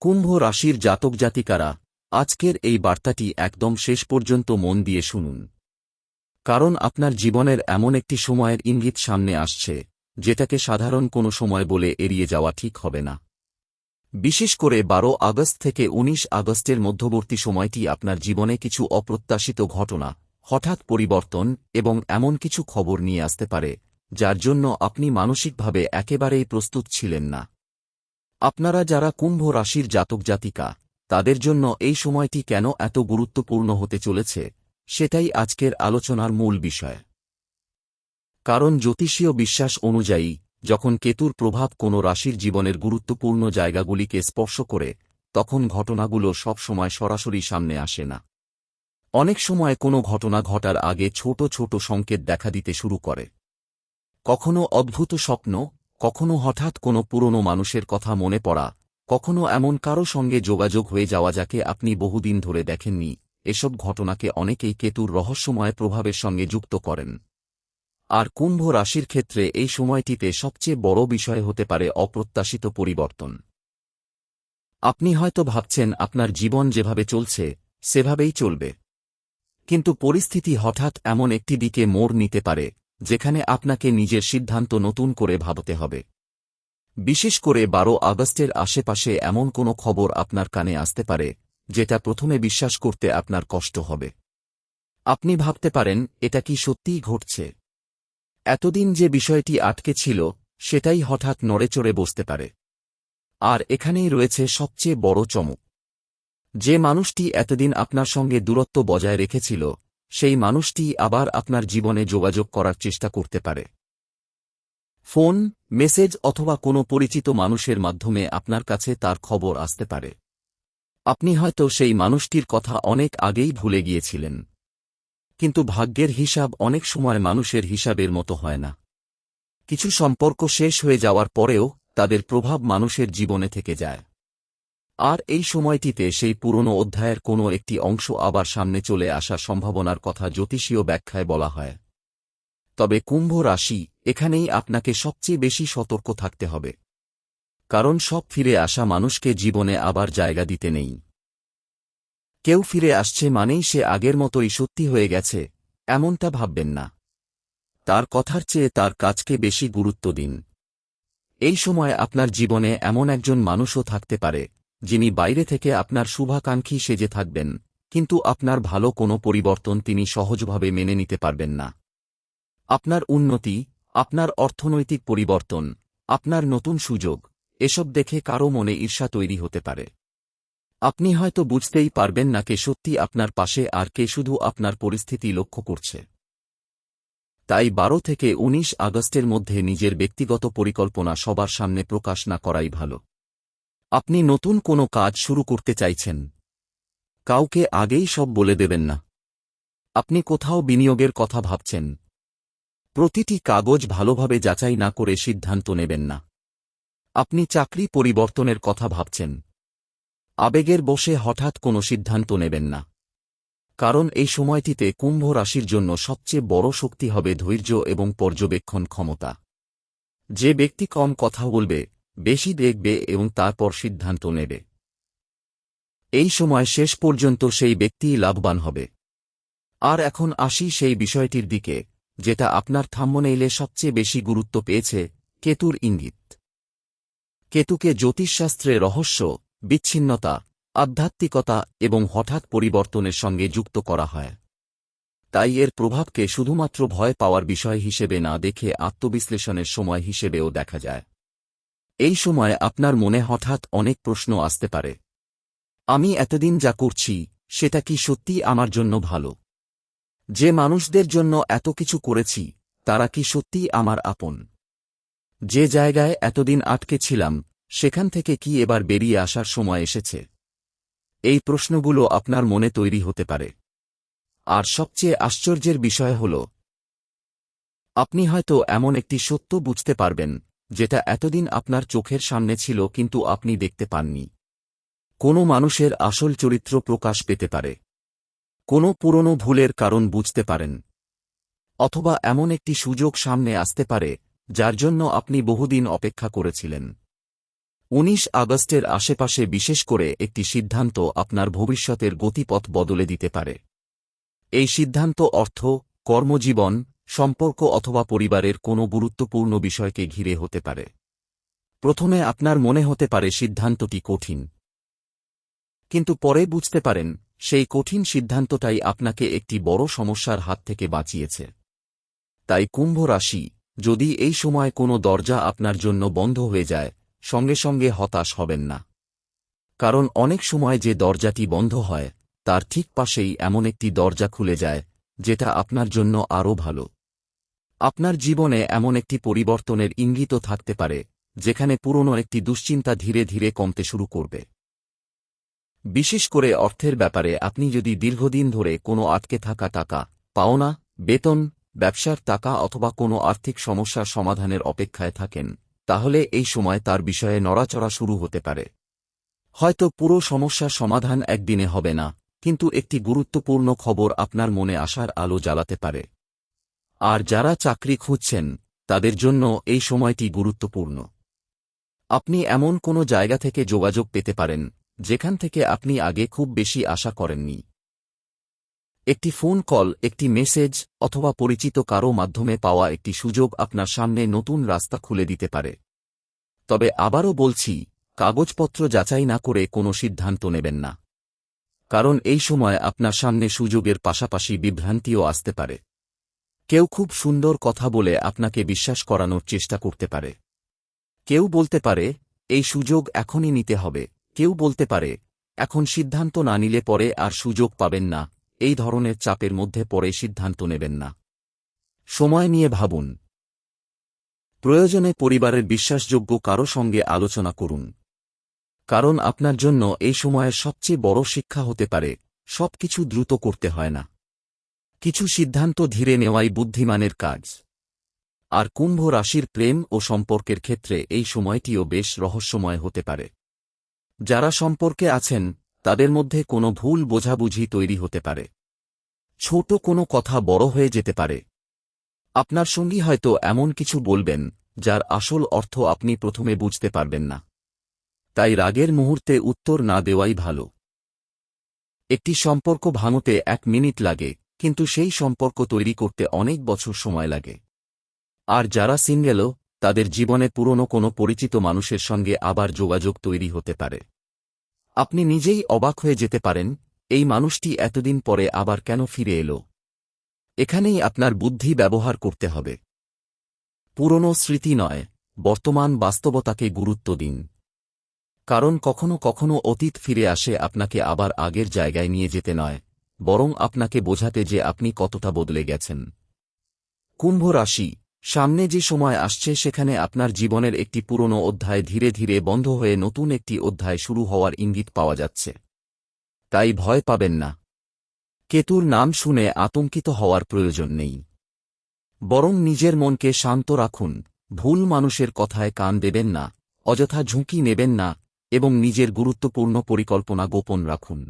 কুম্ভ রাশির জাতক জাতিকারা, আজকের এই বার্তাটি একদম শেষ পর্যন্ত মন দিয়ে শুনুন। কারণ আপনার জীবনের এমন একটি সময়ের ইঙ্গিত সামনে আসছে, যেটাকে সাধারণ কোনো সময় বলে এড়িয়ে যাওয়া ঠিক হবে না। বিশেষ করে 12 আগস্ট থেকে 19 আগস্টের মধ্যবর্তী সময়টি আপনার জীবনে কিছু অপ্রত্যাশিত ঘটনা, হঠাৎ পরিবর্তন এবং এমন কিছু খবর নিয়ে আসতে পারে, যার জন্য আপনি মানসিকভাবে একেবারেই প্রস্তুত ছিলেন না। আপনারা যারা কুম্ভ রাশির জাতক জাতিকা, তাদের জন্য এই সময়টি কেন এত গুরুত্বপূর্ণ হতে চলেছে, সেটাই আজকের আলোচনার মূল বিষয়। কারণ জ্যোতিষীয় বিশ্বাস অনুযায়ী, যখন কেতুর প্রভাব কোনো রাশির জীবনের গুরুত্বপূর্ণ জায়গাগুলিকে স্পর্শ করে, তখন ঘটনাগুলো সব সময় সরাসরি সামনে আসে না। অনেক সময় কোনো ঘটনা ঘটার আগে ছোট ছোট সংকেত দেখা দিতে শুরু করে। কখনো অদ্ভুত স্বপ্ন, কখনো হঠাৎ কোনো পুরনো মানুষের কথা মনে পড়া, কখনো এমন কারো সঙ্গে যোগাযোগ হয়ে যাওয়া যাকে আপনি বহুদিন ধরে দেখেননি। এসব ঘটনাকে অনেকেই কেতুর রহস্যময় প্রভাবের সঙ্গে যুক্ত করেন। আর কুম্ভ রাশির ক্ষেত্রে এই সময়টিতে সবচেয়ে বড় বিষয় হতে পারে অপ্রত্যাশিত পরিবর্তন। আপনি হয়তো ভাবছেন আপনার জীবন যেভাবে চলছে, সেভাবেই চলবে। কিন্তু পরিস্থিতি হঠাৎ এমন একটি দিকে মোড় নিতে পারে, যেখানে আপনাকে নিজের সিদ্ধান্ত নতুন করে ভাবতে হবে। বিশেষ করে 12 আগস্টের আশেপাশে এমন কোনো খবর আপনার কানে আসতে পারে, যেটা প্রথমে বিশ্বাস করতে আপনার কষ্ট হবে। আপনি ভাবতে পারেন, এটা কি সত্যিই ঘটছে? এতদিন যে বিষয়টি আটকে ছিল, সেটাই হঠাৎ নড়েচড়ে বসতে পারে। আর এখানেই রয়েছে সবচেয়ে বড় চমক। যে মানুষটি এতদিন আপনার সঙ্গে দূরত্ব বজায় রেখেছিল, সেই মানুষটি আবার আপনার জীবনে যোগাযোগ করার চেষ্টা করতে পারে। ফোন, মেসেজ অথবা কোনো পরিচিত মানুষের মাধ্যমে আপনার কাছে তার খবর আসতে পারে। আপনি হয়তো সেই মানুষটির কথা অনেক আগেই ভুলে গিয়েছিলেন। কিন্তু ভাগ্যের হিসাব অনেক সময় মানুষের হিসাবের মতো হয় না। কিছু সম্পর্ক শেষ হয়ে যাওয়ার পরেও তাদের প্রভাব মানুষের জীবনে থেকে যায়। আর এই সময়টিতে সেই পুরনো অধ্যায়ের কোনো একটি অংশ আবার সামনে চলে আসার সম্ভাবনার কথা জ্যোতিষীয় ব্যাখ্যায় বলা হয়। তবে কুম্ভ রাশি, এখানেই আপনাকে সবচেয়ে বেশি সতর্ক থাকতে হবে। কারণ সব ফিরে আসা মানুষকে জীবনে আবার জায়গা দিতে নেই। কেউ ফিরে আসছে মানেই সে আগের মতোই সত্যি হয়ে গেছে, এমনটা ভাববেন না। তার কথার চেয়ে তার কাজকে বেশি গুরুত্ব দিন। এই সময় আপনার জীবনে এমন একজন মানুষও থাকতে পারে, যিনি বাইরে থেকে আপনার শুভাকাঙ্ক্ষী সেজে থাকবেন, কিন্তু আপনার ভালো কোনো পরিবর্তন তিনি সহজভাবে মেনে নিতে পারবেন না। আপনার উন্নতি, আপনার অর্থনৈতিক পরিবর্তন, আপনার নতুন সুযোগ, এসব দেখে কারও মনে ঈর্ষা তৈরি হতে পারে। আপনি হয়তো বুঝতেই পারবেন না কে সত্যি আপনার পাশে আর কে শুধু আপনার পরিস্থিতি লক্ষ্য করছে। তাই 12 থেকে 19 আগস্টের মধ্যে নিজের ব্যক্তিগত পরিকল্পনা সবার সামনে প্রকাশ না করাই ভালো। আপনি নতুন কোনো কাজ শুরু করতে চাইছেন, কাউকে আগেই সব বলে দেবেন না। আপনি কোথাও বিনিয়োগের কথা ভাবছেন, প্রতিটি কাগজ ভালোভাবে যাচাই না করে সিদ্ধান্ত নেবেন না। আপনি চাকরি পরিবর্তনের কথা ভাবছেন, আবেগের বশে হঠাৎ কোনো সিদ্ধান্ত নেবেন না। কারণ এই সময়টিতে কুম্ভ রাশির জন্য সবচেয়ে বড় শক্তি হবে ধৈর্য এবং পর্যবেক্ষণ ক্ষমতা। যে ব্যক্তি কম কথা বলবে, বেশি দেখবে এবং তারপর সিদ্ধান্ত নেবে, এই সময় শেষ পর্যন্ত সেই ব্যক্তিই লাভবান হবে। আর এখন আসি সেই বিষয়টির দিকে, যেটা আপনার থাম্বনেইলে সবচেয়ে বেশি গুরুত্ব পেয়েছে, কেতুর ইঙ্গিত। কেতুকে জ্যোতিষশাস্ত্রে রহস্য, বিচ্ছিন্নতা, আধ্যাত্মিকতা এবং হঠাৎ পরিবর্তনের সঙ্গে যুক্ত করা হয়। তাই এর প্রভাবকে শুধুমাত্র ভয় পাওয়ার বিষয় হিসেবে না দেখে আত্মবিশ্লেষণের সময় হিসেবেও দেখা যায়। এই সময় আপনার মনে হঠাৎ অনেক প্রশ্ন আসতে পারে। আমি এতদিন যা করছি, সেটা কি সত্যিই আমার জন্য ভালো? যে মানুষদের জন্য এত কিছু করেছি, তারা কি সত্যিই আমার আপন? যে জায়গায় এতদিন আটকে ছিলাম, সেখান থেকে কি এবার বেরিয়ে আসার সময় এসেছে? এই প্রশ্নগুলো আপনার মনে তৈরি হতে পারে। আর সবচেয়ে আশ্চর্যের বিষয় হল, আপনি হয়তো এমন একটি সত্য বুঝতে পারবেন, যেটা এতদিন আপনার চোখের সামনে ছিল কিন্তু আপনি দেখতে পাননি। কোনো মানুষের আসল চরিত্র প্রকাশ পেতে পারে, কোনো পুরনো ভুলের কারণ বুঝতে পারেন, অথবা এমন একটি সুযোগ সামনে আসতে পারে, যার জন্য আপনি বহুদিন অপেক্ষা করেছিলেন। 19 আগস্টের আশেপাশে বিশেষ করে একটি সিদ্ধান্ত আপনার ভবিষ্যতের গতিপথ বদলে দিতে পারে। এই সিদ্ধান্ত অর্থ, কর্মজীবন, সম্পর্ক অথবা পরিবারের কোনো গুরুত্বপূর্ণ বিষয়কে ঘিরে হতে পারে। প্রথমে আপনার মনে হতে পারে সিদ্ধান্তটি কঠিন, কিন্তু পরে বুঝতে পারেন সেই কঠিন সিদ্ধান্তটাই আপনাকে একটি বড় সমস্যার হাত থেকে বাঁচিয়েছে। তাই কুম্ভ রাশি, যদি এই সময় কোনো দরজা আপনার জন্য বন্ধ হয়ে যায়, সঙ্গে সঙ্গে হতাশ হবেন না। কারণ অনেক সময় যে দরজাটি বন্ধ হয় তার ঠিক পাশেই এমন একটি দরজা খুলে যায় যেটা আপনার জন্য আরও ভালো। আপনার জীবনে এমন একটি পরিবর্তনের ইঙ্গিতও থাকতে পারে যেখানে পুরনো একটি দুশ্চিন্তা ধীরে ধীরে কমতে শুরু করবে। বিশেষ করে অর্থের ব্যাপারে আপনি যদি দীর্ঘদিন ধরে কোনো আটকে থাকা টাকা, পাওনা, বেতন, ব্যবসার টাকা অথবা কোনো আর্থিক সমস্যার সমাধানের অপেক্ষায় থাকেন, তাহলে এই সময় তার বিষয়ে নড়াচড়া শুরু হতে পারে। হয়তো পুরো সমস্যার সমাধান একদিনে হবে না, কিন্তু একটি গুরুত্বপূর্ণ খবর আপনার মনে আসার আলো জ্বালাতে পারে। আর যারা চাকরি খুঁজছেন তাদের জন্য এই সময়টি গুরুত্বপূর্ণ। আপনি এমন কোনো জায়গা থেকে যোগাযোগ পেতে পারেন যেখান থেকে আপনি আগে খুব বেশি আশা করেননি। একটি ফোন কল, একটি মেসেজ অথবা পরিচিত কারও মাধ্যমে পাওয়া একটি সুযোগ আপনার সামনে নতুন রাস্তা খুলে দিতে পারে। তবে আবারও বলছি, কাগজপত্র যাচাই না করে কোনো সিদ্ধান্ত নেবেন না। কারণ এই সময় আপনার সামনে সুযোগের পাশাপাশি বিভ্রান্তিও আসতে পারে। কেউ খুব সুন্দর কথা বলে আপনাকে বিশ্বাস করানোর চেষ্টা করতে পারে। কেউ বলতে পারে এই সুযোগ এখনই নিতে হবে, কেউ বলতে পারে এখন সিদ্ধান্ত না নিলে পরে আর সুযোগ পাবেন না। এই ধরনের চাপের মধ্যে পড়ে সিদ্ধান্ত নেবেন না। সময় নিয়ে ভাবুন। প্রয়োজনে পরিবারের বিশ্বাসযোগ্য কারো সঙ্গে আলোচনা করুন। কারণ আপনার জন্য এই সময়ের সবচেয়ে বড় শিক্ষা হতে পারে সবকিছু দ্রুত করতে হয় না। কিছু সিদ্ধান্ত ধীরে নেওয়াই বুদ্ধিমানের কাজ। আর কুম্ভ রাশির প্রেম ও সম্পর্কের ক্ষেত্রে এই সময়টিও বেশ রহস্যময় হতে পারে। যারা সম্পর্কে আছেন তাদের মধ্যে কোনো ভুল বোঝাবুঝি তৈরি হতে পারে। ছোট কোনো কথা বড় হয়ে যেতে পারে। আপনার সঙ্গী হয়তো এমন কিছু বলবেন যার আসল অর্থ আপনি প্রথমে বুঝতে পারবেন না। তাই রাগের মুহূর্তে উত্তর না দেওয়াই ভালো। একটি সম্পর্ক ভাঙতে 1 মিনিট লাগে, কিন্তু সেই সম্পর্ক তৈরি করতে অনেক বছর সময় লাগে। আর যারা সিঙ্গেলও, তাদের জীবনে পুরনো কোনো পরিচিত মানুষের সঙ্গে আবার যোগাযোগ তৈরি হতে পারে। আপনি নিজেই অবাক হয়ে যেতে পারেন, এই মানুষটি এতদিন পরে আবার কেন ফিরে এলো। এখানেই আপনার বুদ্ধি ব্যবহার করতে হবে। পুরনো স্মৃতি নয়, বর্তমান বাস্তবতাকে গুরুত্ব দিন। কারণ কখনো কখনো অতীত ফিরে আসে আপনাকে আবার আগের জায়গায় নিয়ে যেতে নয়, বরং আপনাকে বোঝাতে যে আপনি কতটা বদলে গেছেন। কুম্ভ রাশি, সামনে যে সময় আসছে সেখানে আপনার জীবনের একটি পুরনো অধ্যায় ধীরে ধীরে বন্ধ হয়ে নতুন একটি অধ্যায় শুরু হওয়ার ইঙ্গিত পাওয়া যাচ্ছে। তাই ভয় পাবেন না। কেতুর নাম শুনে আতঙ্কিত হওয়ার প্রয়োজন নেই। বরং নিজের মনকে শান্ত রাখুন, ভুল মানুষের কথায় কান দেবেন না, অযথা ঝুঁকি নেবেন না এবং নিজের গুরুত্বপূর্ণ পরিকল্পনা গোপন রাখুন।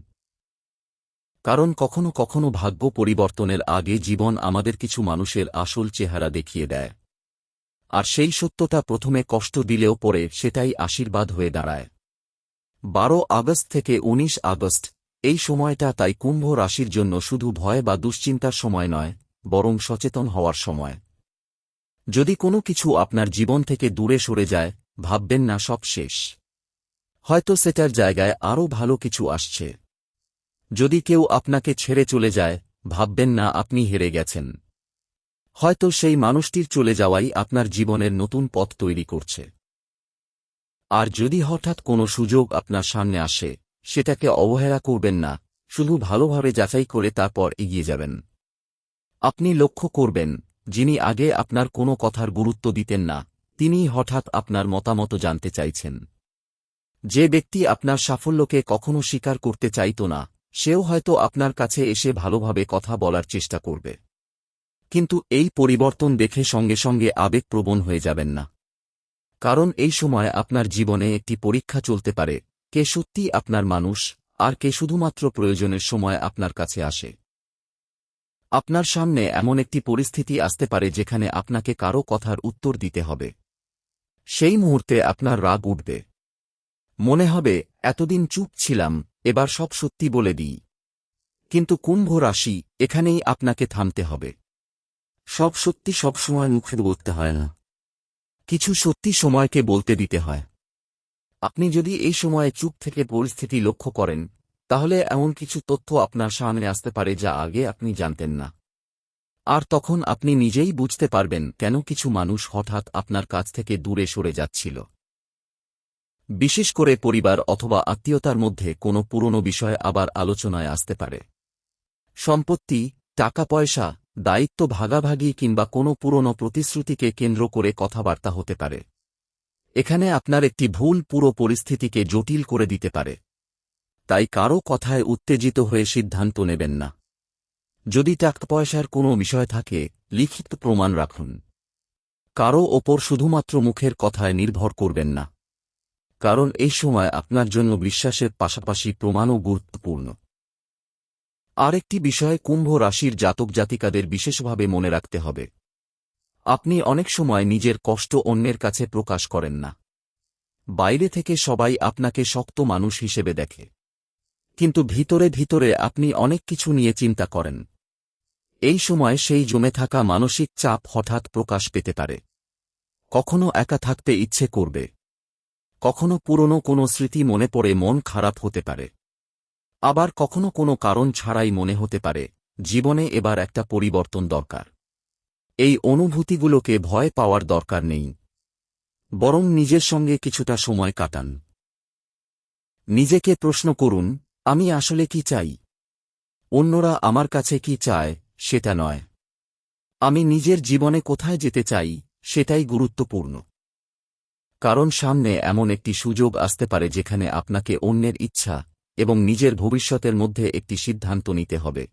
কারণ কখনো কখনো ভাগ্য পরিবর্তনের আগে জীবন আমাদের কিছু মানুষের আসল চেহারা দেখিয়ে দেয়। আর সেই সত্যতা প্রথমে কষ্ট দিলেও পরে সেটাই আশীর্বাদ হয়ে দাঁড়ায়। 12 আগস্ট থেকে 19 আগস্ট, এই সময়টা তাই কুম্ভ রাশির জন্য শুধু ভয় বা দুশ্চিন্তার সময় নয়, বরং সচেতন হওয়ার সময়। যদি কোনো কিছু আপনার জীবন থেকে দূরে সরে যায়, ভাববেন না সব শেষ। হয়তো সেটার জায়গায় আরও ভালো কিছু আসছে। যদি কেউ আপনাকে ছেড়ে চলে যায়, ভাববেন না আপনি হেরে গেছেন। হয়তো সেই মানুষটির চলে যাওয়াই আপনার জীবনের নতুন পথ তৈরি করছে। আর যদি হঠাৎ কোনো সুযোগ আপনার সামনে আসে, সেটাকে অবহেলা করবেন না, শুধু ভালোভাবে যাচাই করে তারপর এগিয়ে যাবেন। আপনি লক্ষ্য করবেন, যিনি আগে আপনার কোনো কথার গুরুত্ব দিতেন না, তিনিই হঠাৎ আপনার মতামত জানতে চাইছেন। যে ব্যক্তি আপনার সাফল্যকে কখনো স্বীকার করতে চাইত না, সেও হয়তো আপনার কাছে এসে ভালোভাবে কথা বলার চেষ্টা করবে। কিন্তু এই পরিবর্তন দেখে সঙ্গে সঙ্গে আবেগপ্রবণ হয়ে যাবেন না। কারণ এই সময় আপনার জীবনে একটি পরীক্ষা চলতে পারে, কে সত্যিই আপনার মানুষ, আর কে শুধুমাত্র প্রয়োজনের সময় আপনার কাছে আসে। আপনার সামনে এমন একটি পরিস্থিতি আসতে পারে যেখানে আপনাকে কারো কথার উত্তর দিতে হবে। সেই মুহূর্তে আপনার রাগ উঠবে। মনে হবে এতদিন চুপ ছিলাম, এবার সব সত্যি বলে দিই। কিন্তু কুম্ভ রাশি, এখানেই আপনাকে থামতে হবে। সব সত্যি সবসময় মুখে বলতে হয় না, কিছু সত্যি সময়কে বলতে দিতে হয়। আপনি যদি এই সময়ে চুপ থেকে পরিস্থিতি লক্ষ্য করেন, তাহলে এমন কিছু তথ্য আপনার সামনে আসতে পারে যা আগে আপনি জানতেন না। আর তখন আপনি নিজেই বুঝতে পারবেন কেন কিছু মানুষ হঠাৎ আপনার কাছ থেকে দূরে সরে যাচ্ছিল। বিশেষ করে পরিবার অথবা আত্মীয়তার মধ্যে কোনো পুরনো বিষয় আবার আলোচনায় আসতে পারে। সম্পত্তি, টাকা পয়সা, দায়িত্ব ভাগাভাগি কিংবা কোনো পুরনো প্রতিশ্রুতিকে কেন্দ্র করে কথাবার্তা হতে পারে। এখানে আপনার একটি ভুল পুরো পরিস্থিতিকে জটিল করে দিতে পারে। তাই কারও কথায় উত্তেজিত হয়ে সিদ্ধান্ত নেবেন না। যদি টাকা পয়সার কোনো বিষয় থাকে, লিখিত প্রমাণ রাখুন। কারও ওপর শুধুমাত্র মুখের কথায় নির্ভর করবেন না, কারণ এই সময় আপনার জন্য বিশ্বাসের পাশাপাশি প্রমাণও গুরুত্বপূর্ণ। আরেকটি বিষয় কুম্ভ রাশির জাতক জাতিকাদের বিশেষভাবে মনে রাখতে হবে। আপনি অনেক সময় নিজের কষ্ট অন্যের কাছে প্রকাশ করেন না। বাইরে থেকে সবাই আপনাকে শক্ত মানুষ হিসেবে দেখে, কিন্তু ভিতরে ভিতরে আপনি অনেক কিছু নিয়ে চিন্তা করেন। এই সময় সেই জমে থাকা মানসিক চাপ হঠাৎ প্রকাশ পেতে পারে। কখনো একা থাকতে ইচ্ছে করবে, কখনো পুরনো কোনো স্মৃতি মনে পড়ে মন খারাপ হতে পারে, আবার কখনো কোনো কারণ ছাড়াই মনে হতে পারে জীবনে এবার একটা পরিবর্তন দরকার। এই অনুভূতিগুলোকে ভয় পাওয়ার দরকার নেই, বরং নিজের সঙ্গে কিছুটা সময় কাটান। নিজেকে প্রশ্ন করুন, আমি আসলে কি চাই? অন্যরা আমার কাছে কি চায় সেটা নয়। আমি নিজের জীবনে কোথায় যেতে চাই সেটাই গুরুত্বপূর্ণ। কারণ সামনে এমন একটি সুযোগ আসতে পারে যেখানে আপনাকে অন্যের ইচ্ছা এবং নিজের ভবিষ্যতের মধ্যে একটি সিদ্ধান্ত নিতে হবে।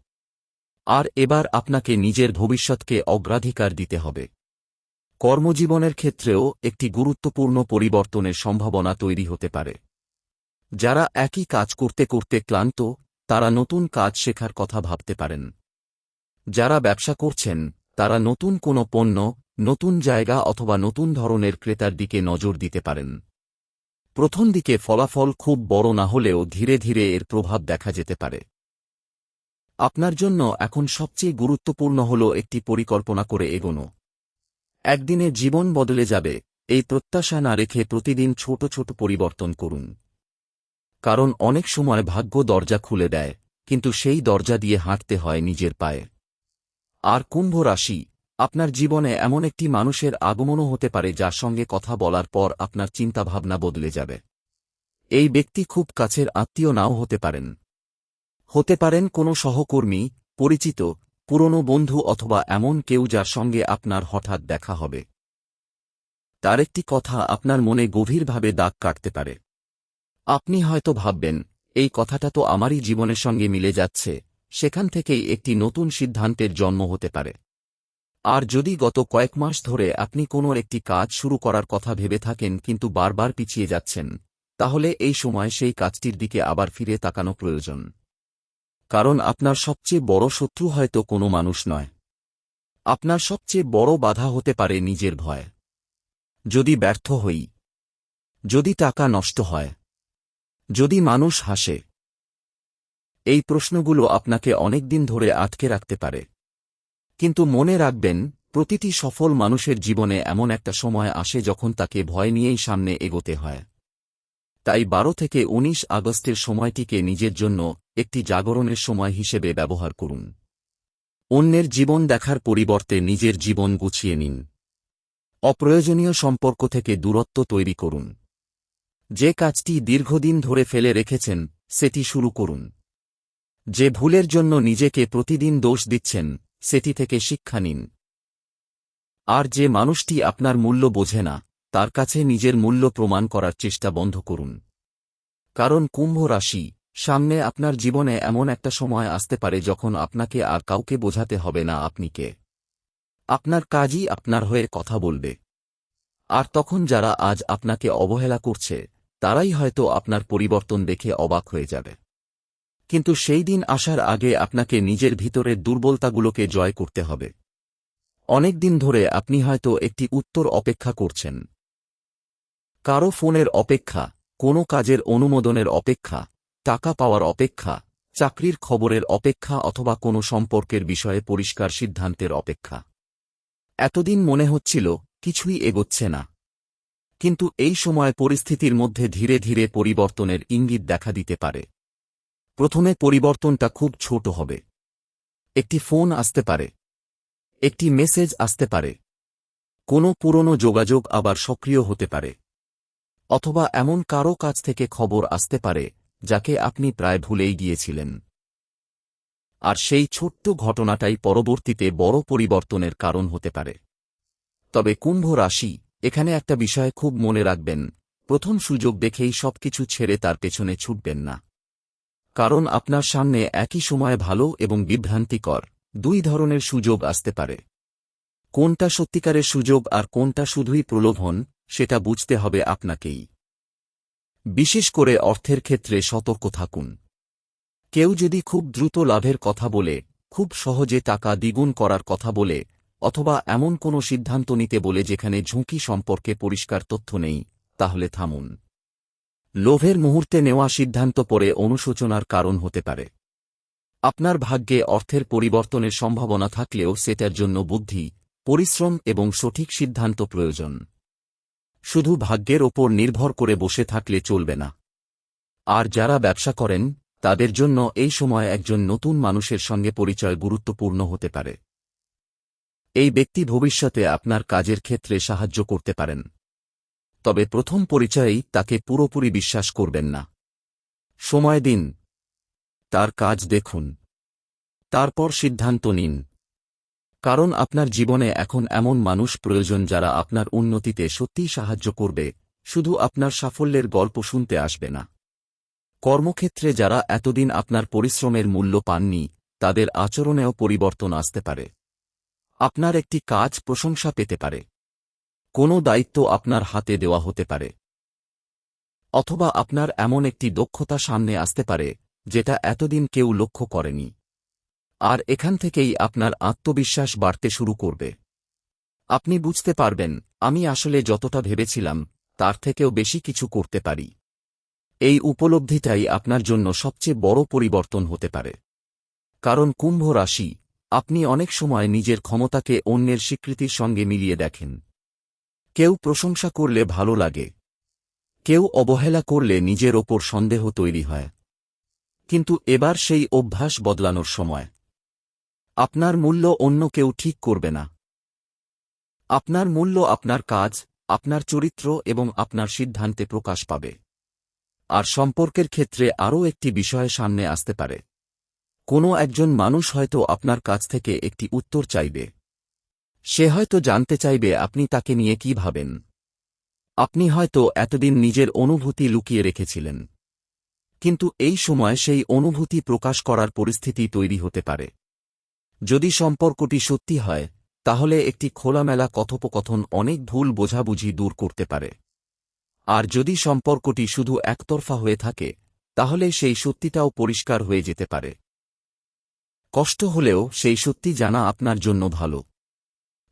আর এবার আপনাকে নিজের ভবিষ্যৎকে অগ্রাধিকার দিতে হবে। কর্মজীবনের ক্ষেত্রেও একটি গুরুত্বপূর্ণ পরিবর্তনের সম্ভাবনা তৈরি হতে পারে। যারা একই কাজ করতে করতে ক্লান্ত, তারা নতুন কাজ শেখার কথা ভাবতে পারেন। যারা ব্যবসা করছেন, তারা নতুন কোনো পণ্য, নতুন জায়গা অথবা নতুন ধরনের ক্রেতার দিকে নজর দিতে পারেন। প্রথম দিকে ফলাফল খুব বড় না হলেও ধীরে ধীরে এর প্রভাব দেখা যেতে পারে। আপনার জন্য এখন সবচেয়ে গুরুত্বপূর্ণ হল একটি পরিকল্পনা করে এগোনো। একদিনে জীবন বদলে যাবে, এই প্রত্যাশা না রেখে প্রতিদিন ছোট ছোট পরিবর্তন করুন। কারণ অনেক সময় ভাগ্য দরজা খুলে দেয়, কিন্তু সেই দরজা দিয়ে হাঁটতে হয় নিজের পায়ে। আর কুম্ভ রাশি, আপনার জীবনে এমন একটি মানুষের আগমনও হতে পারে যার সঙ্গে কথা বলার পর আপনার চিন্তাভাবনা বদলে যাবে। এই ব্যক্তি খুব কাছের আত্মীয় নাও হতে পারেন। হতে পারেন কোনো সহকর্মী, পরিচিত, পুরনো বন্ধু অথবা এমন কেউ যার সঙ্গে আপনার হঠাৎ দেখা হবে। তার একটি কথা আপনার মনে গভীরভাবে দাগ কাটতে পারে। আপনি হয়তো ভাববেন, এই কথাটা তো আমারই জীবনের সঙ্গে মিলে যাচ্ছে, সেখান থেকেই একটি নতুন সিদ্ধান্তের জন্ম হতে পারে। আর যদি গত কয়েক মাস ধরে আপনি কোনো একটি কাজ শুরু করার কথা ভেবে থাকেন কিন্তু বারবার পিছিয়ে যাচ্ছেন, তাহলে এই সময় সেই কাজটির দিকে আবার ফিরে তাকানো প্রয়োজন। কারণ আপনার সবচেয়ে বড় শত্রু হয়তো কোনো মানুষ নয়। আপনার সবচেয়ে বড় বাধা হতে পারে নিজের ভয়। যদি ব্যর্থ হই, যদি টাকা নষ্ট হয়, যদি মানুষ হাসে, এই প্রশ্নগুলো আপনাকে অনেক দিন ধরে আটকে রাখতে পারে। কিন্তু মনে রাখবেন, প্রতিটি সফল মানুষের জীবনে এমন একটা সময় আসে যখন তাকে ভয় নিয়েই সামনে এগোতে হয়। তাই 12 থেকে 19 আগস্টের সময়টিকে নিজের জন্য একটি জাগরণের সময় হিসেবে ব্যবহার করুন। অন্যের জীবন দেখার পরিবর্তে নিজের জীবন গুছিয়ে নিন। অপ্রয়োজনীয় সম্পর্ক থেকে দূরত্ব তৈরি করুন। যে কাজটি দীর্ঘদিন ধরে ফেলে রেখেছেন, সেটি শুরু করুন। যে ভুলের জন্য নিজেকে প্রতিদিন দোষ দিচ্ছেন, সেটি থেকে শিক্ষা নিন। আর যে মানুষটি আপনার মূল্য বোঝে না, তার কাছে নিজের মূল্য প্রমাণ করার চেষ্টা বন্ধ করুন। কারণ কুম্ভ রাশি, সামনে আপনার জীবনে এমন একটা সময় আসতে পারে যখন আপনাকে আর কাউকে বোঝাতে হবে না আপনি কে। আপনার কাজই আপনার হয়ে কথা বলবে। আর তখন যারা আজ আপনাকে অবহেলা করছে, তারাই হয়তো আপনার পরিবর্তন দেখে অবাক হয়ে যাবে। কিন্তু সেই দিন আসার আগে আপনাকে নিজের ভিতরের দুর্বলতাগুলোকে জয় করতে হবে। অনেক দিন ধরে আপনি হয়তো একটি উত্তর অপেক্ষা করছেন। কারো ফোনের অপেক্ষা, কোনো কাজের অনুমোদনের অপেক্ষা, টাকা পাওয়ার অপেক্ষা, চাকরির খবরের অপেক্ষা অথবা কোনো সম্পর্কের বিষয়ে পরিষ্কার সিদ্ধান্তের অপেক্ষা। এতদিন মনে হচ্ছিল কিছুই এগোচ্ছে না, কিন্তু এই সময় পরিস্থিতির মধ্যে ধীরে ধীরে পরিবর্তনের ইঙ্গিত দেখা দিতে পারে। প্রথমে পরিবর্তনটা খুব ছোট হবে। একটি ফোন আসতে পারে, একটি মেসেজ আসতে পারে, কোনো পুরনো যোগাযোগ আবার সক্রিয় হতে পারে, অথবা এমন কারো কাছ থেকে খবর আসতে পারে যাকে আপনি প্রায় ভুলেই গিয়েছিলেন। আর সেই ছোট্ট ঘটনাটাই পরবর্তীতে বড় পরিবর্তনের কারণ হতে পারে। তবে কুম্ভ রাশি, এখানে একটা বিষয় খুব মনে রাখবেন, প্রথম সুযোগ দেখেই সবকিছু ছেড়ে তার পেছনে ছুটবেন না। কারণ আপনার সামনে একই সময়ে ভালো এবং বিভ্রান্তিকর দুই ধরনের সুযোগ আসতে পারে। কোনটা সত্যিকারের সুযোগ আর কোনটা শুধুই প্রলোভন, সেটা বুঝতে হবে আপনাকেই। বিশেষ করে অর্থের ক্ষেত্রে সতর্ক থাকুন। কেউ যদি খুব দ্রুত লাভের কথা বলে, খুব সহজে টাকা দ্বিগুণ করার কথা বলে, অথবা এমন কোনো সিদ্ধান্ত নিতে বলে যেখানে ঝুঁকি সম্পর্কে পরিষ্কার তথ্য নেই, তাহলে থামুন। লোভের মুহূর্তে নেওয়া সিদ্ধান্ত পরে অনুশোচনার কারণ হতে পারে। আপনার ভাগ্যে অর্থের পরিবর্তনের সম্ভাবনা থাকলেও সেটার জন্য বুদ্ধি, পরিশ্রম এবং সঠিক সিদ্ধান্ত প্রয়োজন। শুধু ভাগ্যের ওপর নির্ভর করে বসে থাকলে চলবে না। আর যারা ব্যবসা করেন, তাদের জন্য এই সময় একজন নতুন মানুষের সঙ্গে পরিচয় গুরুত্বপূর্ণ হতে পারে। এই ব্যক্তি ভবিষ্যতে আপনার কাজের ক্ষেত্রে সাহায্য করতে পারেন। তবে প্রথম পরিচয়েই তাকে পুরোপুরি বিশ্বাস করবেন না। সময় দিন, তার কাজ দেখুন, তারপর সিদ্ধান্ত নিন। কারণ আপনার জীবনে এখন এমন মানুষ প্রয়োজন যারা আপনার উন্নতিতে সত্যিই সাহায্য করবে, শুধু আপনার সাফল্যের গল্প শুনতে আসবে না। কর্মক্ষেত্রে যারা এতদিন আপনার পরিশ্রমের মূল্য পাননি, তাদের আচরণেও পরিবর্তন আসতে পারে। আপনার একটি কাজ প্রশংসা পেতে পারে, কোনো দায়িত্ব আপনার হাতে দেওয়া হতে পারে, অথবা আপনার এমন একটি দক্ষতা সামনে আসতে পারে যেটা এতদিন কেউ লক্ষ্য করেনি। আর এখান থেকেই আপনার আত্মবিশ্বাস বাড়তে শুরু করবে। আপনি বুঝতে পারবেন, আমি আসলে যতটা ভেবেছিলাম তার থেকেও বেশি কিছু করতে পারি। এই উপলব্ধিটাই আপনার জন্য সবচেয়ে বড় পরিবর্তন হতে পারে। কারণ কুম্ভ রাশি, আপনি অনেক সময় নিজের ক্ষমতাকে অন্যের স্বীকৃতির সঙ্গে মিলিয়ে দেখেন। কেউ প্রশংসা করলে ভালো লাগে, কেউ অবহেলা করলে নিজের ওপর সন্দেহ তৈরি হয়। কিন্তু এবার সেই অভ্যাস বদলানোর সময়। আপনার মূল্য অন্য কেউ ঠিক করবে না। আপনার মূল্য আপনার কাজ, আপনার চরিত্র এবং আপনার সিদ্ধান্তে প্রকাশ পাবে। আর সম্পর্কের ক্ষেত্রে আরও একটি বিষয় সামনে আসতে পারে। কোনো একজন মানুষ হয়তো আপনার কাছ থেকে একটি উত্তর চাইবে। সে হয়তো জানতে চাইবে আপনি তাকে নিয়ে কি ভাবেন। আপনি হয়তো এতদিন নিজের অনুভূতি লুকিয়ে রেখেছিলেন। কিন্তু এই সময় সেই অনুভূতি প্রকাশ করার পরিস্থিতি তৈরি হতে পারে। যদি সম্পর্কটি সত্যি হয়, তাহলে একটি খোলামেলা কথোপকথন অনেক ভুল বোঝাবুঝি দূর করতে পারে। আর যদি সম্পর্কটি শুধু একতরফা হয়ে থাকে, তাহলে সেই সত্যিটাও পরিষ্কার হয়ে যেতে পারে। কষ্ট হলেও সেই সত্যি জানা আপনার জন্য ভালো।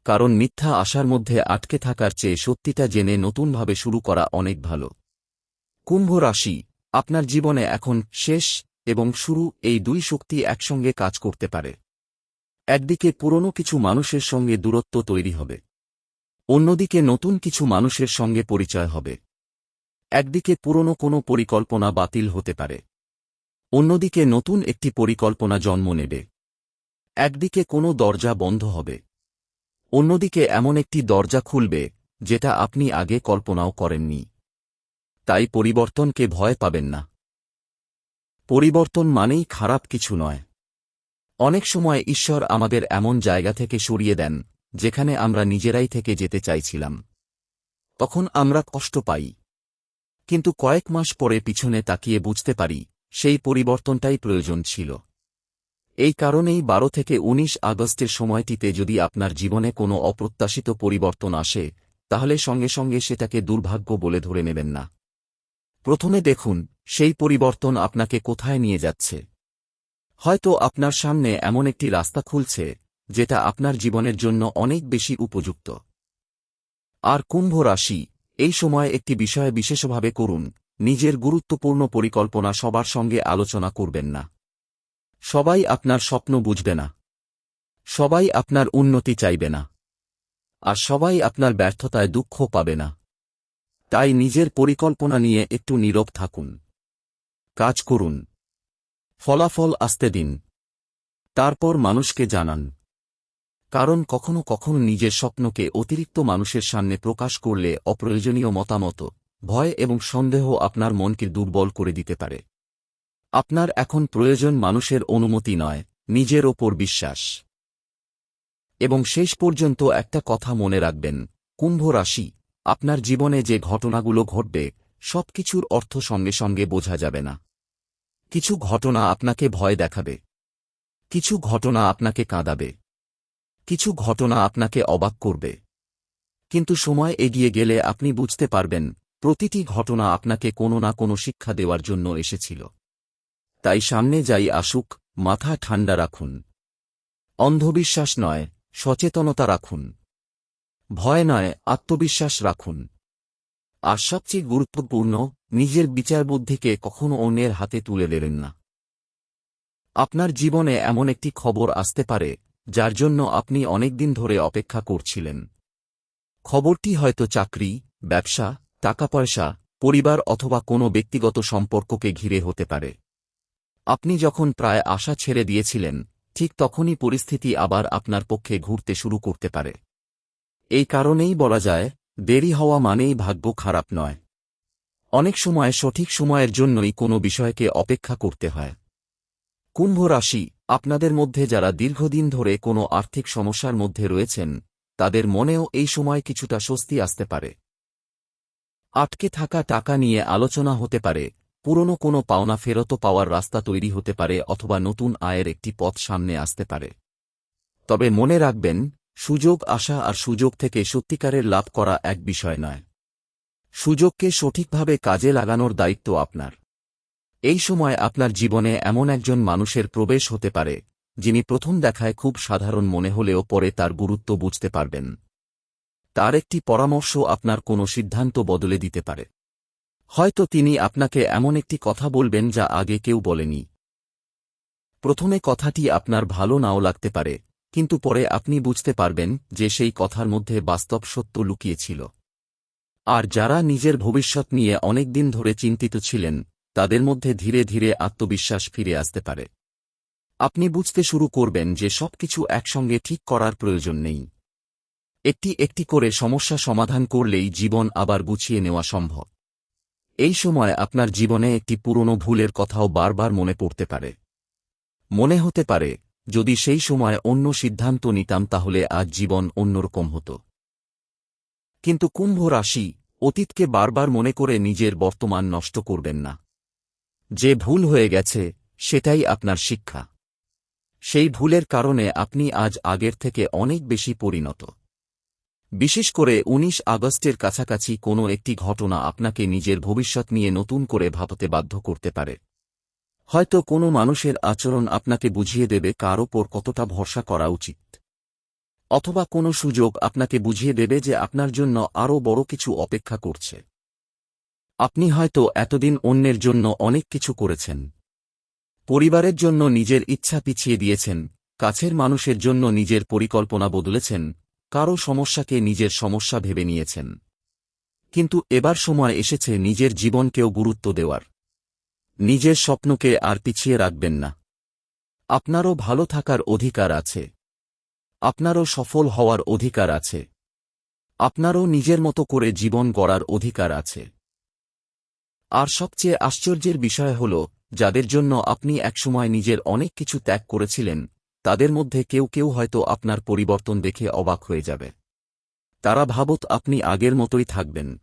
কারণ মিথ্যা আশার মধ্যে আটকে থাকার চেয়ে সত্যিটা জেনে নতুনভাবে শুরু করা অনেক ভালো। কুম্ভ রাশি, আপনার জীবনে এখন শেষ এবং শুরু এই দুই শক্তি একসঙ্গে কাজ করতে পারে। একদিকে পুরনো কিছু মানুষের সঙ্গে দূরত্ব তৈরি হবে, অন্যদিকে নতুন কিছু মানুষের সঙ্গে পরিচয় হবে। একদিকে পুরনো কোনো পরিকল্পনা বাতিল হতে পারে, অন্যদিকে নতুন একটি পরিকল্পনা জন্ম নেবে। একদিকে কোনো দরজা বন্ধ হবে, অন্যদিকে এমন একটি দরজা খুলবে যেটা আপনি আগে কল্পনাও করেননি। তাই পরিবর্তনকে ভয় পাবেন না। পরিবর্তন মানেই খারাপ কিছু নয়। অনেক সময় ঈশ্বর আমাদের এমন জায়গা থেকে সরিয়ে দেন যেখানে আমরা নিজেরাই থেকে যেতে চাইছিলাম। তখন আমরা কষ্ট পাই, কিন্তু কয়েক মাস পরে পিছনে তাকিয়ে বুঝতে পারি সেই পরিবর্তনটাই প্রয়োজন ছিল। এই কারণেই 12 থেকে 19 আগস্টের সময়টিতে যদি আপনার জীবনে কোনো অপ্রত্যাশিত পরিবর্তন আসে, তাহলে সঙ্গে সঙ্গে সেটাকে দুর্ভাগ্য বলে ধরে নেবেন না। প্রথমে দেখুন সেই পরিবর্তন আপনাকে কোথায় নিয়ে যাচ্ছে। হয়তো আপনার সামনে এমন একটি রাস্তা খুলছে যেটা আপনার জীবনের জন্য অনেক বেশি উপযুক্ত। আর কুম্ভ রাশি, এই সময় একটি বিষয়ে বিশেষভাবে করুন, নিজের গুরুত্বপূর্ণ পরিকল্পনা সবার সঙ্গে আলোচনা করবেন না। সবাই আপনার স্বপ্ন বুঝবে না। সবাই আপনার উন্নতি চাইবে না। আর সবাই আপনার ব্যর্থতায় দুঃখ পাবে না। তাই নিজের পরিকল্পনা নিয়ে একটু নীরব থাকুন। কাজ করুন। ফলাফল আসতে দিন। তারপর মানুষকে জানান। কারণ কখনো কখনো নিজের স্বপ্নকে অতিরিক্ত মানুষের সামনে প্রকাশ করলে অপ্রয়োজনীয় মতামত, ভয় এবং সন্দেহ আপনার মনকে দুর্বল করে দিতে পারে। আপনার এখন প্রয়োজন মানুষের অনুমতি নয়, নিজের ওপর বিশ্বাস। এবং শেষ পর্যন্ত একটা কথা মনে রাখবেন, কুম্ভ রাশি, আপনার জীবনে যে ঘটনাগুলো ঘটবে সবকিছুর অর্থ সঙ্গে সঙ্গে বোঝা যাবে না। কিছু ঘটনা আপনাকে ভয় দেখাবে। কিছু ঘটনা আপনাকে কাঁদাবে। কিছু ঘটনা আপনাকে অবাক করবে। কিন্তু সময় এগিয়ে গেলে আপনি বুঝতে পারবেন, প্রতিটি ঘটনা আপনাকে কোনো না কোনো শিক্ষা দেওয়ার জন্য এসেছিল। তাই সামনে যাই আসুক, মাথা ঠান্ডা রাখুন। অন্ধবিশ্বাস নয়, সচেতনতা রাখুন। ভয় নয়, আত্মবিশ্বাস রাখুন। আর সবচেয়ে গুরুত্বপূর্ণ, নিজের বিচারবুদ্ধিকে কখনো অন্যের হাতে তুলে দেবেন না। আপনার জীবনে এমন একটি খবর আসতে পারে যার জন্য আপনি অনেকদিন ধরে অপেক্ষা করছিলেন। খবরটি হয়তো চাকরি, ব্যবসা, টাকা-পয়সা, পরিবার অথবা কোনো ব্যক্তিগত সম্পর্ককে ঘিরে হতে পারে। আপনি যখন প্রায় আশা ছেড়ে দিয়েছিলেন, ঠিক তখনই পরিস্থিতি আবার আপনার পক্ষে ঘুরতে শুরু করতে পারে। এই কারণেই বলা যায়, দেরি হওয়া মানেই ভাগ্য খারাপ নয়। অনেক সময় সঠিক সময়ের জন্যই কোনো বিষয়কে অপেক্ষা করতে হয়। কুম্ভ রাশি, আপনাদের মধ্যে যারা দীর্ঘদিন ধরে কোনো আর্থিক সমস্যার মধ্যে রয়েছেন, তাদের মনেও এই সময় কিছুটা স্বস্তি আসতে পারে। আটকে থাকা টাকা নিয়ে আলোচনা হতে পারে, পুরনো কোনো পাওনা ফেরত পাওয়ার রাস্তা তৈরি হতে পারে অথবা নতুন আয়ের একটি পথ সামনে আসতে পারে। তবে মনে রাখবেন, সুযোগ আসা আর সুযোগ থেকে সত্যিকারের লাভ করা এক বিষয় নয়। সুযোগকে সঠিকভাবে কাজে লাগানোর দায়িত্ব আপনার। এই সময় আপনার জীবনে এমন একজন মানুষের প্রবেশ হতে পারে, যিনি প্রথম দেখায় খুব সাধারণ মনে হলেও পরে তার গুরুত্ব বুঝতে পারবেন। তার একটি পরামর্শ আপনার কোনো সিদ্ধান্ত বদলে দিতে পারে। হয়তো তিনি আপনাকে এমন একটি কথা বলবেন যা আগে কেউ বলেনি। প্রথমে কথাটি আপনার ভালো নাও লাগতে পারে, কিন্তু পরে আপনি বুঝতে পারবেন যে সেই কথার মধ্যে বাস্তব সত্য লুকিয়েছিল। আর যারা নিজের ভবিষ্যৎ নিয়ে অনেকদিন ধরে চিন্তিত ছিলেন, তাদের মধ্যে ধীরে ধীরে আত্মবিশ্বাস ফিরে আসতে পারে। আপনি বুঝতে শুরু করবেন যে সবকিছু একসঙ্গে ঠিক করার প্রয়োজন নেই। একটি একটি করে সমস্যা সমাধান করলেই জীবন আবার গুছিয়ে নেওয়া সম্ভব। এই সময় আপনার জীবনে একটি পুরনো ভুলের কথাও বারবার মনে পড়তে পারে। মনে হতে পারে, যদি সেই সময় অন্য সিদ্ধান্ত নিতাম তাহলে আজ জীবন অন্যরকম হতো। কিন্তু কুম্ভ রাশি, অতীতকে বারবার মনে করে নিজের বর্তমান নষ্ট করবেন না। যে ভুল হয়ে গেছে, সেটাই আপনার শিক্ষা। সেই ভুলের কারণে আপনি আজ আগের থেকে অনেক বেশি পরিণত। বিশেষ করে ১৯ আগস্টের কাছাকাছি কোনো একটি ঘটনা আপনাকে নিজের ভবিষ্যৎ নিয়ে নতুন করে ভাবতে বাধ্য করতে পারে। হয়তো কোনো মানুষের আচরণ আপনাকে বুঝিয়ে দেবে কার ওপর কতটা ভরসা করা উচিত। অথবা কোনো সুযোগ আপনাকে বুঝিয়ে দেবে যে আপনার জন্য আরও বড় কিছু অপেক্ষা করছে। আপনি হয়তো এতদিন অন্যের জন্য অনেক কিছু করেছেন। পরিবারের জন্য নিজের ইচ্ছা পিছিয়ে দিয়েছেন, কাছের মানুষের জন্য নিজের পরিকল্পনা বদলেছেন, কারও সমস্যাকে নিজের সমস্যা ভেবে নিয়েছেন। কিন্তু এবার সময় এসেছে নিজের জীবনকেও গুরুত্ব দেওয়ার। নিজের স্বপ্নকে আর পিছিয়ে রাখবেন না। আপনারও ভালো থাকার অধিকার আছে। আপনারও সফল হওয়ার অধিকার আছে। আপনারও নিজের মতো করে জীবন গড়ার অধিকার আছে। আর সবচেয়ে আশ্চর্যের বিষয় হল, যাদের জন্য আপনি একসময় নিজের অনেক কিছু ত্যাগ করেছিলেন, তাদের মধ্যে কেউ কেউ হয়তো আপনার পরিবর্তন দেখে অবাক হয়ে যাবে। তারা ভাবত আপনি আগের মতোই থাকবেন।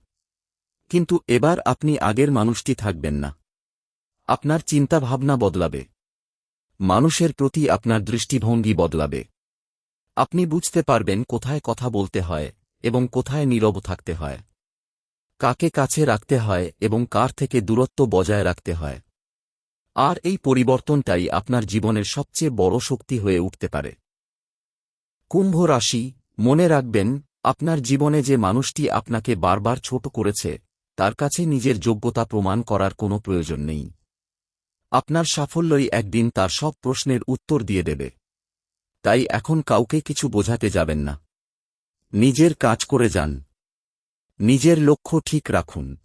কিন্তু এবার আপনি আগের মানুষটি থাকবেন না। আপনার চিন্তাভাবনা বদলাবে। মানুষের প্রতি আপনার দৃষ্টিভঙ্গি বদলাবে। আপনি বুঝতে পারবেন কোথায় কথা বলতে হয় এবং কোথায় নীরব থাকতে হয়। কাকে কাছে রাখতে হয় এবং কার থেকে দূরত্ব বজায় রাখতে হয়। আর এই পরিবর্তনটাই আপনার জীবনের সবচেয়ে বড় শক্তি হয়ে উঠতে পারে। কুম্ভ রাশি, মনে রাখবেন, আপনার জীবনে যে মানুষটি আপনাকে বারবার ছোট করেছে, তার কাছে নিজের যোগ্যতা প্রমাণ করার কোনো প্রয়োজন নেই। আপনার সাফল্যই একদিন তার সব প্রশ্নের উত্তর দিয়ে দেবে। তাই এখন কাউকে কিছু বোঝাতে যাবেন না। নিজের কাজ করে যান। নিজের লক্ষ্য ঠিক রাখুন।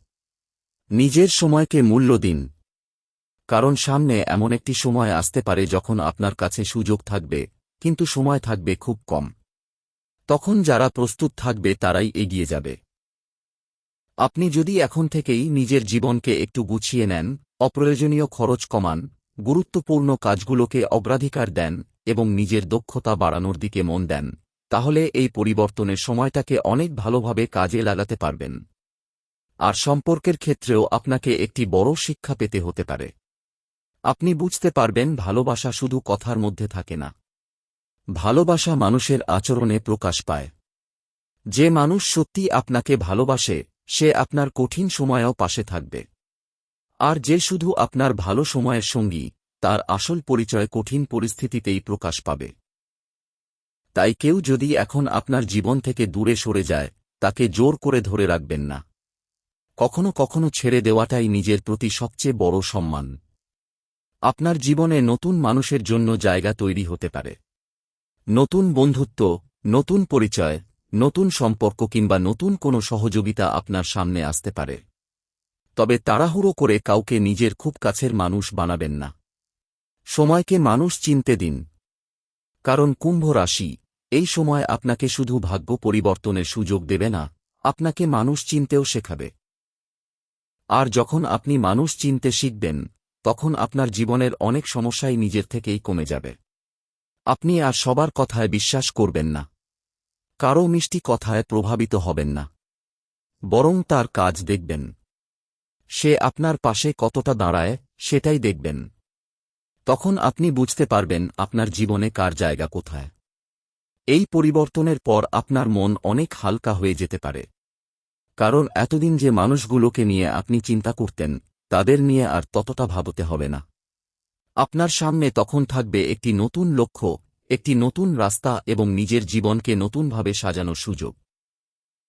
নিজের সময়কে মূল্য দিন। কারণ সামনে এমন একটি সময় আসতে পারে যখন আপনার কাছে সুযোগ থাকবে, কিন্তু সময় থাকবে খুব কম। তখন যারা প্রস্তুত থাকবে তারাই এগিয়ে যাবে। আপনি যদি এখন থেকেই নিজের জীবনকে একটু গুছিয়ে নেন, অপ্রয়োজনীয় খরচ কমান, গুরুত্বপূর্ণ কাজগুলোকে অগ্রাধিকার দেন এবং নিজের দক্ষতা বাড়ানোর দিকে মন দেন, তাহলে এই পরিবর্তনের সময়টাকে অনেক ভালোভাবে কাজে লাগাতে পারবেন। আর সম্পর্কের ক্ষেত্রেও আপনাকে একটি বড় শিক্ষা পেতে হতে পারে। আপনি বুঝতে পারবেন ভালোবাসা শুধু কথার মধ্যে থাকে না। ভালোবাসা মানুষের আচরণে প্রকাশ পায়। যে মানুষ সত্যি আপনাকে ভালোবাসে সে আপনার কঠিন সময়েও পাশে থাকবে। আর যে শুধু আপনার ভালো সময়ের সঙ্গী, তার আসল পরিচয় কঠিন পরিস্থিতিতেই প্রকাশ পাবে। তাই কেউ যদি এখন আপনার জীবন থেকে দূরে সরে যায়, তাকে জোর করে ধরে রাখবেন না। কখনো কখনো ছেড়ে দেওয়াটাই নিজের প্রতি সবচেয়ে বড় সম্মান। আপনার জীবনে নতুন মানুষের জন্য জায়গা তৈরি হতে পারে। নতুন বন্ধুত্ব, নতুন পরিচয়, নতুন সম্পর্ক কিংবা নতুন কোনো সহযোগিতা আপনার সামনে আসতে পারে। তবে তাড়াহুড়ো করে কাউকে নিজের খুব কাছের মানুষ বানাবেন না। সময়কে মানুষ চিনতে দিন। কারণ কুম্ভ রাশি, এই সময় আপনাকে শুধু ভাগ্য পরিবর্তনের সুযোগ দেবে না, আপনাকে মানুষ চিনতেও শেখাবে। আর যখন আপনি মানুষ চিনতে শিখবেন, তখন আপনার জীবনের অনেক সমস্যাই নিজের থেকেই কমে যাবে। আপনি আর সবার কথায় বিশ্বাস করবেন না। কারও মিষ্টি কথায় প্রভাবিত হবেন না। বরং তার কাজ দেখবেন। সে আপনার পাশে কতটা দাঁড়ায় সেটাই দেখবেন। তখন আপনি বুঝতে পারবেন আপনার জীবনে কার জায়গা কোথায়। এই পরিবর্তনের পর আপনার মন অনেক হালকা হয়ে যেতে পারে। কারণ এতদিন যে মানুষগুলোকে নিয়ে আপনি চিন্তা করতেন, তাদের নিয়ে আর ততটা ভাবতে হবে না। আপনার সামনে তখন থাকবে একটি নতুন লক্ষ্য, একটি নতুন রাস্তা এবং নিজের জীবনকে নতুনভাবে সাজানোর সুযোগ।